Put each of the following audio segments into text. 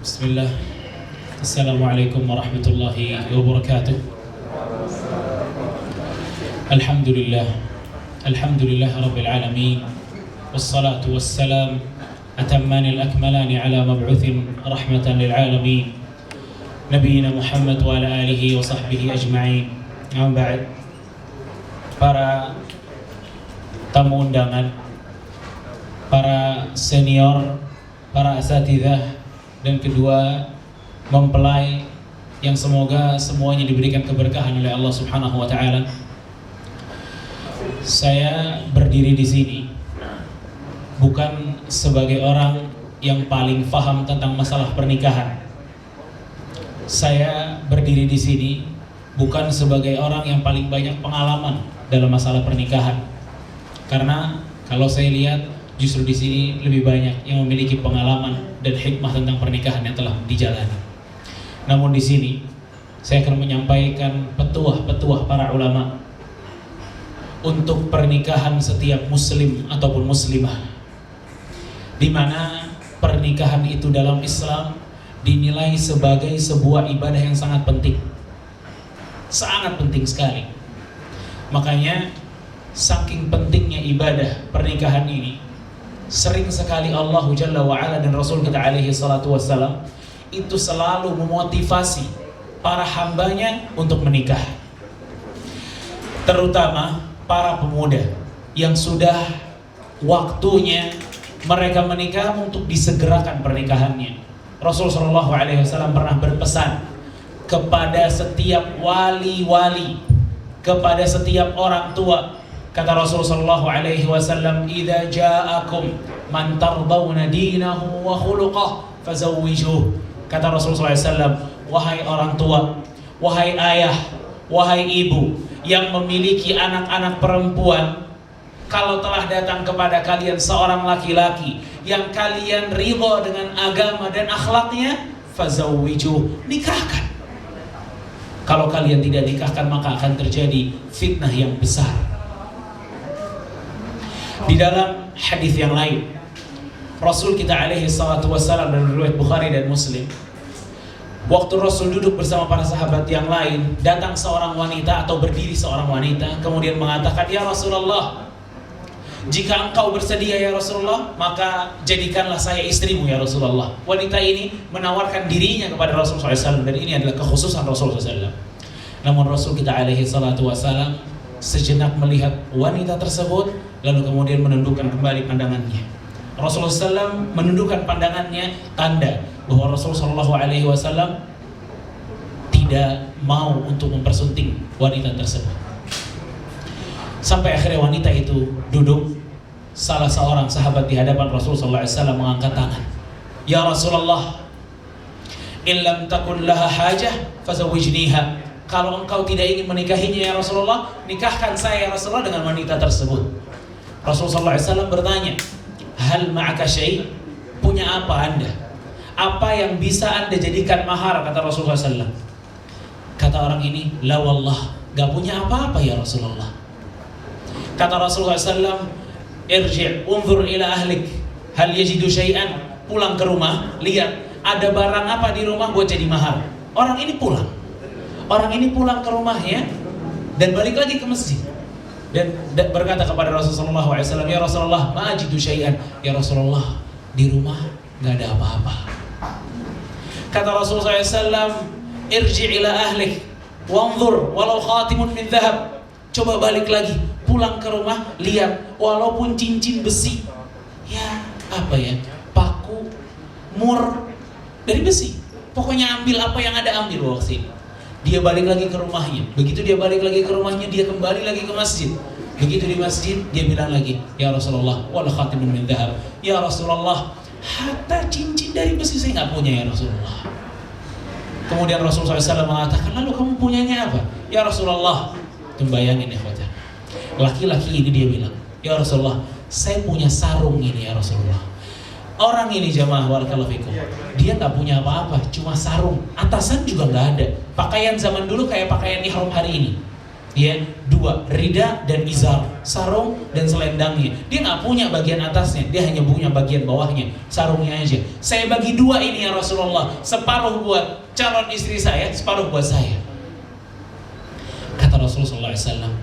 Bismillah. Assalamualaikum warahmatullahi wabarakatuh. Alhamdulillah. Alhamdulillah rabbil alamin. Wassalatu wassalam atammanil akmalani ala mab'uthin rahmatan lil alamin. Nabiyyina Muhammad wa ala alihi wa sahbihi ajma'in. Amma ba'd. Para tamu undangan, para senior, para asatidzah, dan kedua mempelai yang semoga semuanya diberikan keberkahan oleh Allah Subhanahu wa taala. Saya berdiri di sini bukan sebagai orang yang paling paham tentang masalah pernikahan. Saya berdiri di sini bukan sebagai orang yang paling banyak pengalaman dalam masalah pernikahan. Karena kalau saya lihat justru di sini lebih banyak yang memiliki pengalaman dan hikmah tentang pernikahan yang telah dijalani. Namun di sini saya akan menyampaikan petuah-petuah para ulama untuk pernikahan setiap muslim ataupun muslimah, di mana pernikahan itu dalam Islam dinilai sebagai sebuah ibadah yang sangat penting sekali. Makanya saking pentingnya ibadah pernikahan ini, sering sekali Allah Jalla wa'ala dan Rasul kita alaihi salatu wassalam itu selalu memotivasi para hambanya untuk menikah, terutama para pemuda yang sudah waktunya mereka menikah untuk disegerakan pernikahannya. Rasul sallallahu alaihi wasallam pernah berpesan kepada setiap wali-wali, kepada setiap orang tua. Kata Rasul sallallahu alaihi wasallam, "Idza ja'akum man tardawna dinahu wa khuluquhu fazawwijuh." Kata Rasul sallallahu alaihi wasallam, wahai orang tua, wahai ayah, wahai ibu yang memiliki anak-anak perempuan, kalau telah datang kepada kalian seorang laki-laki yang kalian ridha dengan agama dan akhlaknya, fazawwijuh, nikahkan. Kalau kalian tidak nikahkan, maka akan terjadi fitnah yang besar. Di dalam hadis yang lain, Rasul kita alaihi salatu wassalam dalam riwayat Bukhari dan Muslim, waktu Rasul duduk bersama para sahabat yang lain, datang seorang wanita atau berdiri seorang wanita, kemudian mengatakan, "Ya Rasulullah, jika engkau bersedia ya Rasulullah, maka jadikanlah saya istrimu ya Rasulullah." Wanita ini menawarkan dirinya kepada Rasul SAW, dan ini adalah kekhususan Rasul SAW. Namun Rasul kita alaihi salatu wassalam sejenak melihat wanita tersebut, lalu kemudian menundukkan kembali pandangannya. Rasulullah SAW menundukkan pandangannya, tanda bahwa Rasulullah SAW tidak mau untuk mempersunting wanita tersebut. Sampai akhirnya wanita itu duduk. Salah seorang sahabat di hadapan Rasulullah SAW mengangkat tangan, "Ya Rasulullah, in lam takun laha hajah fazawijniha." Kalau engkau tidak ingin menikahinya ya Rasulullah, nikahkan saya ya Rasulullah dengan wanita tersebut. Rasulullah SAW bertanya, "Hal ma'aka syai'?" Punya apa anda? Apa yang bisa anda jadikan mahar? Kata Rasulullah SAW. Kata orang ini, "La wallah, gak punya apa-apa ya Rasulullah." Kata Rasulullah SAW, "Irji' unzur ila ahlik, hal yajidu syai'an." Pulang ke rumah, lihat ada barang apa di rumah buat jadi mahar. Orang ini pulang ke rumahnya dan balik lagi ke masjid dan berkata kepada Rasulullah SAW, "Ya Rasulullah, ma ajidu syai'an." Ya Rasulullah, di rumah gak ada apa-apa. Kata Rasulullah SAW, "Irji' ila ahlik wanzur walau khatimun min dhahab." Coba balik lagi, pulang ke rumah, lihat walaupun cincin besi, ya apa ya, paku, mur dari besi, pokoknya ambil apa yang ada, ambil waktu ini. Dia balik lagi ke rumahnya. Begitu dia balik lagi ke rumahnya, dia kembali lagi ke masjid. Begitu di masjid, dia bilang lagi, "Ya Rasulullah, wala khatimun min dhahab." Ya Rasulullah, hatta cincin dari besi saya nggak punya ya Rasulullah. Kemudian Rasulullah SAW mengatakan, "Lalu kamu punyanya apa?" "Ya Rasulullah." Bayangin ya khotbah. Laki-laki ini dia bilang, "Ya Rasulullah, saya punya sarung ini ya Rasulullah." Orang ini jamaah barakallahu fikum, dia nggak punya apa-apa, cuma sarung, atasan juga nggak ada. Pakaian zaman dulu kayak pakaian ihram hari ini. Ya, 2, rida dan izar, sarung dan selendangnya. Dia nggak punya bagian atasnya, dia hanya punya bagian bawahnya, sarungnya aja. Saya bagi 2 ini ya Rasulullah, separuh buat calon istri saya, separuh buat saya. Kata Rasulullah SAW,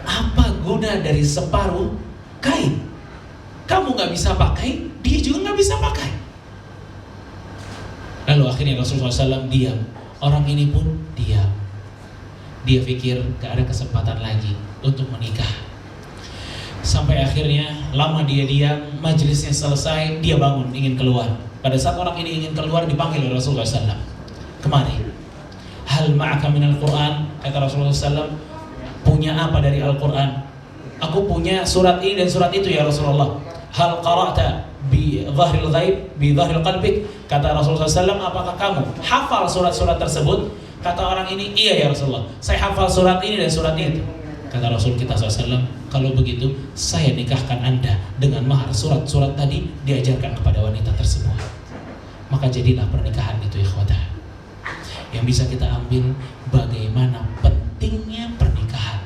apa guna dari separuh kain? Kamu nggak bisa pakai, dia juga nggak bisa pakai. Lalu akhirnya Rasulullah SAW diam. Orang ini pun diam. Dia pikir gak ada kesempatan lagi untuk menikah. Sampai akhirnya lama dia diam, majelisnya selesai, dia bangun ingin keluar. Pada saat orang ini ingin keluar, dipanggil oleh Rasulullah SAW. Kemari. Hal ma'aka minal Qur'an, kata Rasulullah SAW, punya apa dari Al-Quran? Aku punya surat ini dan surat itu ya Rasulullah. Hal qara'ta bi dhahril ghaib bi dhahril qalbik, kata Rasulullah SAW, apakah kamu hafal surat-surat tersebut? Kata orang ini, iya ya Rasulullah, saya hafal surat ini dan surat itu. Kata Rasul kita SAW, kalau begitu saya nikahkan Anda dengan mahar surat-surat tadi diajarkan kepada wanita tersebut. Maka jadilah pernikahan itu ikhwatah. Yang bisa kita ambil bagaimana pentingnya pernikahan,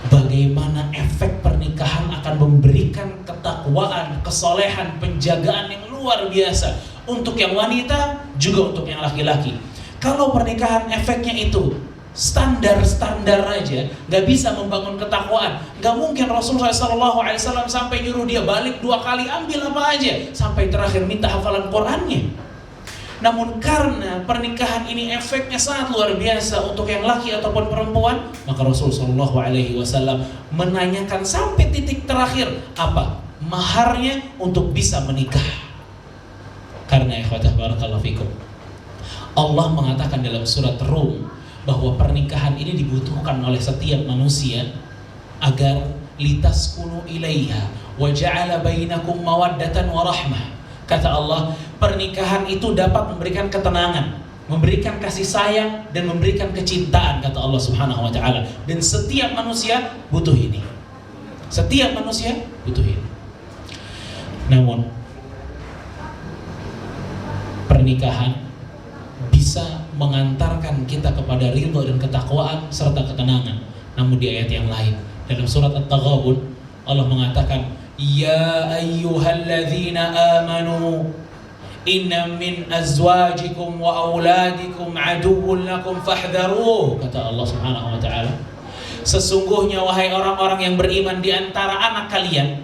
bagaimana efek pernikahan akan memberikan ketakwaan, kesolehan, penjagaan yang luar biasa untuk yang wanita juga untuk yang laki-laki. Kalau pernikahan efeknya itu standar-standar aja, nggak bisa membangun ketakwaan, nggak mungkin Rasulullah SAW sampai nyuruh dia balik 2 kali, ambil apa aja, sampai terakhir minta hafalan Qurannya. Namun karena pernikahan ini efeknya sangat luar biasa untuk yang laki ataupun perempuan, maka Rasulullah SAW menanyakan sampai titik terakhir apa maharnya untuk bisa menikah. Karena ikhwatah barakallahu fikum, Allah mengatakan dalam surat Rum bahwa pernikahan ini dibutuhkan oleh setiap manusia agar litaskunu ilaiha wa ja'ala bainakum mawaddatan wa rahmah. Kata Allah, pernikahan itu dapat memberikan ketenangan, memberikan kasih sayang dan memberikan kecintaan, kata Allah Subhanahu wa taala. Dan setiap manusia butuh ini. Setiap manusia butuh ini. Namun pernikahan bisa mengantarkan kita kepada ridha dan ketakwaan serta ketenangan. Namun di ayat yang lain dalam surat At-Taghabun Allah mengatakan, ya ayyuhalladzina amanu inna min azwajikum wa auladikum aduwwun lakum fahdharuh, kata Allah Subhanahu wa taala. Sesungguhnya wahai orang-orang yang beriman, di antara anak kalian,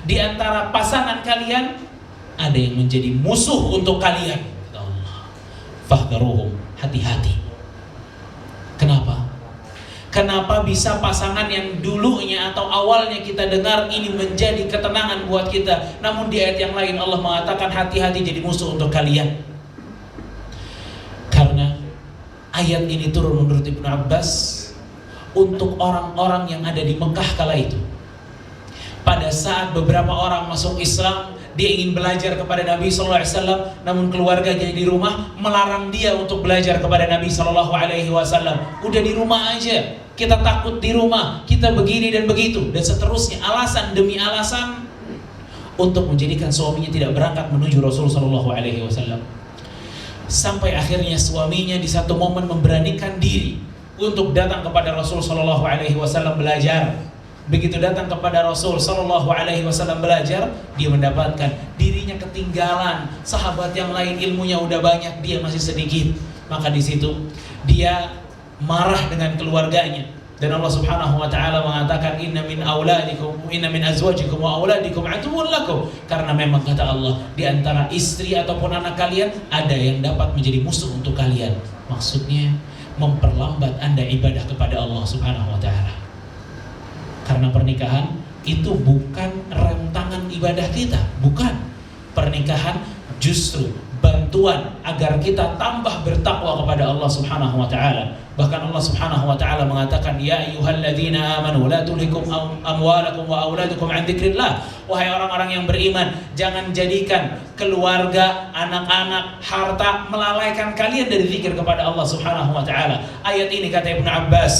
di antara pasangan kalian ada yang menjadi musuh untuk kalian. Fahdharuhum, hati-hati. Kenapa? Kenapa bisa pasangan yang dulunya atau awalnya kita dengar ini menjadi ketenangan buat kita, namun di ayat yang lain Allah mengatakan hati-hati jadi musuh untuk kalian? Karena ayat ini turun menurut Ibnu Abbas untuk orang-orang yang ada di Mekah kala itu. Pada saat beberapa orang masuk Islam, dia ingin belajar kepada Nabi SAW, namun keluarganya di rumah melarang dia untuk belajar kepada Nabi SAW. Udah di rumah aja, kita takut di rumah, kita begini dan begitu, dan seterusnya, alasan demi alasan untuk menjadikan suaminya tidak berangkat menuju Rasul SAW. Sampai akhirnya suaminya di satu momen memberanikan diri untuk datang kepada Rasul SAW belajar. Begitu datang kepada Rasul SAW belajar, dia mendapatkan dirinya ketinggalan. Sahabat yang lain ilmunya udah banyak, dia masih sedikit. Maka di situ dia marah dengan keluarganya. Dan Allah Subhanahu wa taala mengatakan inna min azwajikum wa auladikum aduwwun lakum. Karena memang kata Allah, di antara istri ataupun anak kalian ada yang dapat menjadi musuh untuk kalian. Maksudnya memperlambat Anda ibadah kepada Allah Subhanahu wa taala. Karena pernikahan itu bukan rem tangan ibadah kita, bukan. Pernikahan justru bantuan agar kita tambah bertakwa kepada Allah Subhanahu wa taala. Bahkan Allah Subhanahu wa taala mengatakan, ya ayyuhalladzina amanu la tulhikum amwalakum wa auladukum an dzikrillah. Wahai orang-orang yang beriman, jangan jadikan keluarga, anak-anak, harta melalaikan kalian dari zikir kepada Allah Subhanahu wa taala. Ayat ini kata Ibnu Abbas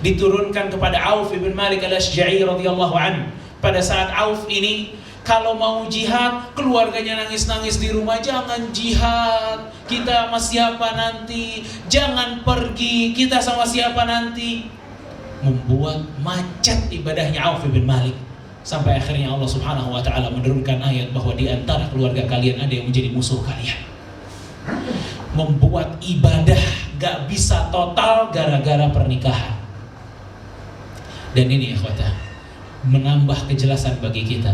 diturunkan kepada Auf bin Malik al-Ashja'i radhiyallahu anhu. Pada saat Auf ini Kalau mau jihad, keluarganya nangis-nangis di rumah, jangan jihad, kita sama siapa nanti, jangan pergi, kita sama siapa nanti. Membuat macet ibadahnya Auf bin Malik. Sampai akhirnya Allah Subhanahu wa ta'ala menurunkan ayat bahwa di antara keluarga kalian ada yang menjadi musuh kalian. Membuat ibadah gak bisa total gara-gara pernikahan. Dan ini ikhwatah, menambah kejelasan bagi kita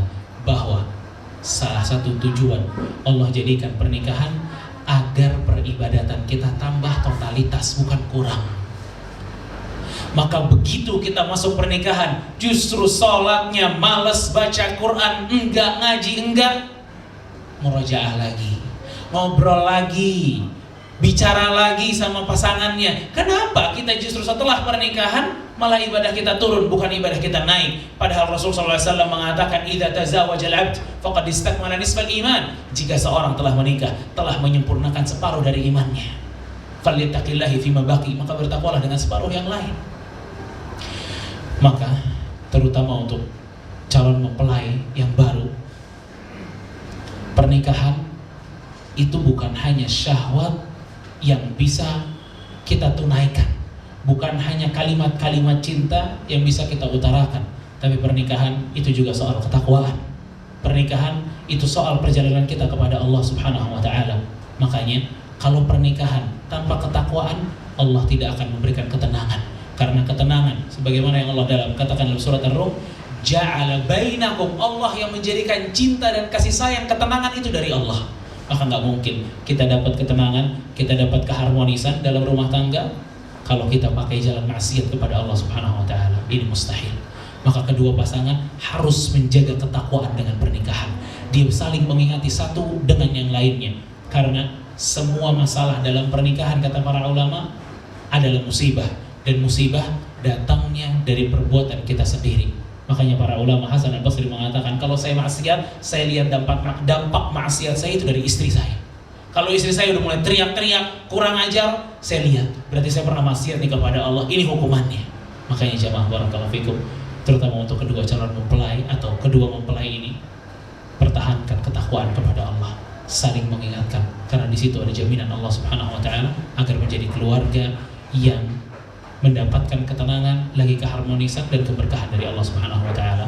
bahwa salah satu tujuan Allah jadikan pernikahan agar peribadatan kita tambah totalitas, bukan kurang. Maka begitu kita masuk pernikahan, justru sholatnya males, baca Quran enggak, ngaji enggak, murojaah lagi, ngobrol lagi, bicara lagi sama pasangannya. Kenapa kita justru setelah pernikahan malah ibadah kita turun, bukan ibadah kita naik? Padahal Rasulullah SAW mengatakan, idza tazawwajal 'abd faqad istakmala nisfal iman. Jika seorang telah menikah, telah menyempurnakan separuh dari imannya. Falyattaqillahi fima baqi, maka bertakwalah dengan separuh yang lain. Maka terutama untuk calon mempelai yang baru, pernikahan itu bukan hanya syahwat yang bisa kita tunaikan, bukan hanya kalimat-kalimat cinta yang bisa kita utarakan, tapi pernikahan itu juga soal ketakwaan. Pernikahan itu soal perjalanan kita kepada Allah Subhanahu wa ta'ala. Makanya kalau pernikahan tanpa ketakwaan, Allah tidak akan memberikan ketenangan. Karena ketenangan, sebagaimana yang Allah katakan dalam surat Ar-Rum, ja'ala bainakum, Allah yang menjadikan cinta dan kasih sayang, ketenangan itu dari Allah. Maka nggak mungkin kita dapat ketenangan, kita dapat keharmonisan dalam rumah tangga kalau kita pakai jalan maksiat kepada Allah Subhanahu wa ta'ala. Ini mustahil. Maka kedua pasangan harus menjaga ketakwaan dengan pernikahan. Dia saling mengingati satu dengan yang lainnya. Karena semua masalah dalam pernikahan, kata para ulama, adalah musibah. Dan musibah datangnya dari perbuatan kita sendiri. Makanya para ulama, Hasan al-Basri mengatakan, kalau saya maksiat, saya lihat dampak maksiat saya itu dari istri saya. Kalau istri saya udah mulai teriak-teriak, kurang ajar, saya lihat, berarti saya pernah maksiat nih kepada Allah. Ini hukumannya. Makanya jamaah barakallahu fikum, terutama untuk kedua calon mempelai atau kedua mempelai ini, pertahankan ketakwaan kepada Allah, saling mengingatkan, karena di situ ada jaminan Allah Subhanahu wa ta'ala agar menjadi keluarga yang mendapatkan ketenangan, lagi keharmonisan dan keberkahan dari Allah Subhanahu wa ta'ala.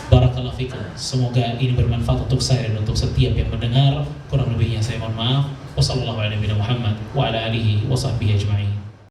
Barakallahu fikum. Semoga ini bermanfaat untuk saya dan untuk setiap yang mendengar. Kurang lebihnya saya mohon maaf. Wassallallahu ala nabiyina Muhammad wa ala alihi wa sahbihi ajma'in.